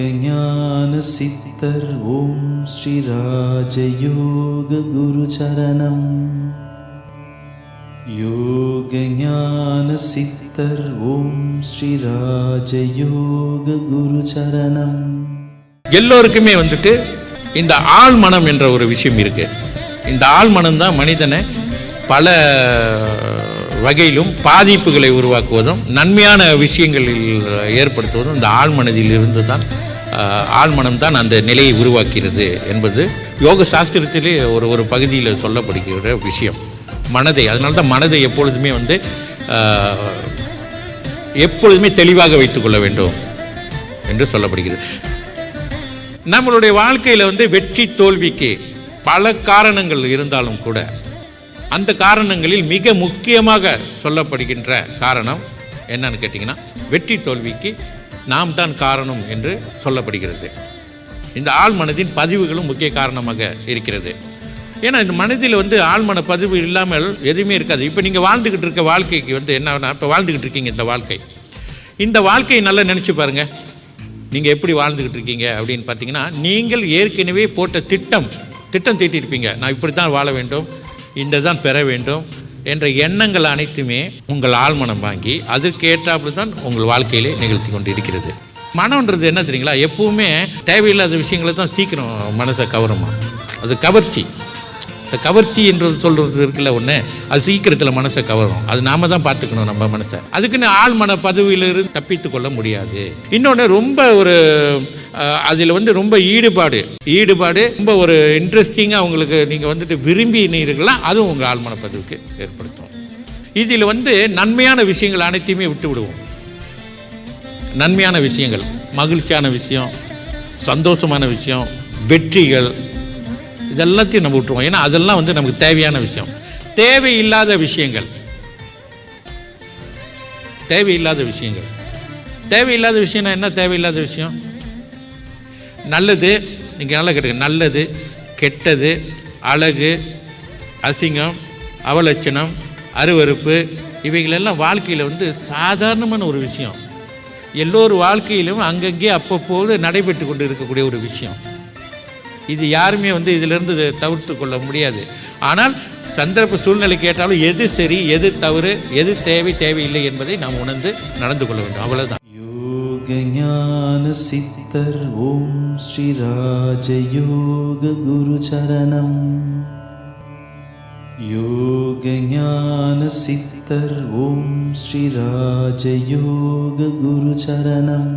ஞான சித்தர் ஓம் ஸ்ரீ ராஜயோக குரு சரணம். யோக ஞான சித்தர் ஓம் ஸ்ரீ ராஜயோக குரு சரணம். எல்லோருக்குமே வந்துட்டு இந்த ஆள் மனம் என்ற ஒரு விஷயம் இருக்கு. இந்த ஆள் மனம் தான் மனிதனை பல வகையிலும் பாதிப்புகளை உருவாக்குவதும் நன்மையான விஷயங்களில் ஏற்படுத்துவதும் இந்த ஆழ்மனதில் இருந்து தான் ஆழ்மனம் தான் அந்த நிலையை உருவாக்கிறது என்பது யோக சாஸ்திரத்திலே ஒரு பகுதியில் சொல்லப்படுகிற விஷயம். மனதை, அதனால தான் மனதை எப்பொழுதுமே எப்பொழுதுமே தெளிவாக வைத்துக்கொள்ள வேண்டும் என்று சொல்லப்படுகிறது. நம்மளுடைய வாழ்க்கையில் வெற்றி தோல்விக்கு பல காரணங்கள் இருந்தாலும் கூட அந்த காரணங்களில் மிக முக்கியமாக சொல்லப்படுகின்ற காரணம் என்னன்னு கேட்டிங்கன்னா, வெற்றி தோல்விக்கு நாம் தான் காரணம் என்று சொல்லப்படுகிறது. இந்த ஆழ்மனதின் பதிவுகளும் முக்கிய காரணமாக இருக்கிறது. ஏன்னா இந்த மனதில் ஆழ்மன பதிவு இல்லாமல் எதுவுமே இருக்காது. இப்போ நீங்கள் வாழ்ந்துக்கிட்டு இருக்க வாழ்க்கைக்கு என்னன்னா, இப்போ வாழ்ந்துக்கிட்டு இருக்கீங்க இந்த வாழ்க்கையை நல்லா நினச்சி பாருங்கள். நீங்கள் எப்படி வாழ்ந்துக்கிட்டு இருக்கீங்க அப்படின்னு பார்த்தீங்கன்னா, நீங்கள் ஏற்கனவே போட்ட திட்டம் தீட்டியிருப்பீங்க. நான் இப்படி தான் வாழ வேண்டும், இந்த தான் பெற வேண்டும் என்ற எண்ணங்கள் அனைத்துமே உங்கள் ஆழ்மனம் வாங்கி அதற்கு ஏற்றாப்புல தான் உங்கள் வாழ்க்கையிலே நிகழ்த்தி கொண்டு இருக்கிறது. மனம்ன்றது என்ன தெரியுங்களா, எப்பவுமே தேவையில்லாத விஷயங்களை தான் சீக்கிரம் மனசை கவருமா. அது கவர்ச்சி. இந்த கவர்ச்சி என்றது சொல்கிறது இருக்குல்ல ஒன்று, அது சீக்கிரத்தில் மனசை கவரும். அது நாம தான் பார்த்துக்கணும் நம்ம மனசை. அதுக்குன்னு ஆழ்மன பதவியிலிருந்து தப்பித்து கொள்ள முடியாது. இன்னொன்று ரொம்ப அதில் ரொம்ப ஈடுபாடு ரொம்ப ஒரு இன்ட்ரெஸ்டிங்காக அவங்களுக்கு நீங்கள் விரும்பினீர்களா, அதுவும் உங்கள் ஆழ்மன பதிவுக்கு ஏற்படுத்தும். இதில் நன்மையான விஷயங்கள் அனைத்தையுமே விட்டு விடுவோம். நன்மையான விஷயங்கள், மகிழ்ச்சியான விஷயம், சந்தோஷமான விஷயம், வெற்றிகள், இதெல்லாத்தையும் நம்ம விட்டுருவோம். ஏன்னா அதெல்லாம் நமக்கு தேவையான விஷயம். தேவையில்லாத விஷயங்கள் விஷயம்னா என்ன? தேவையில்லாத விஷயம் நல்லது, நீங்கள் நல்லா கேட்டுங்க, நல்லது கெட்டது, அழகு அசிங்கம், அவலட்சணம், அருவருப்பு, இவைகளெல்லாம் வாழ்க்கையில் சாதாரணமான ஒரு விஷயம். எல்லோரும் வாழ்க்கையிலும் அங்கங்கே அப்பப்போது நடைபெற்று கொண்டு இருக்கக்கூடிய ஒரு விஷயம். இது யாருமே இதிலிருந்து தவிர்த்து கொள்ள முடியாது. ஆனால் சந்தர்ப்ப சூழ்நிலை கேட்டாலும் எது சரி, எது தவறு, எது தேவையில்லை என்பதை நாம் உணர்ந்து நடந்து கொள்ள வேண்டும். அவ்வளவுதான். யோக ஞான சித்தர் ஓம் ஸ்ரீ ராஜயோக குரு சரணம். யோக ஞான சித்தர் ஓம் ஸ்ரீ ராஜயோக குரு சரணம்.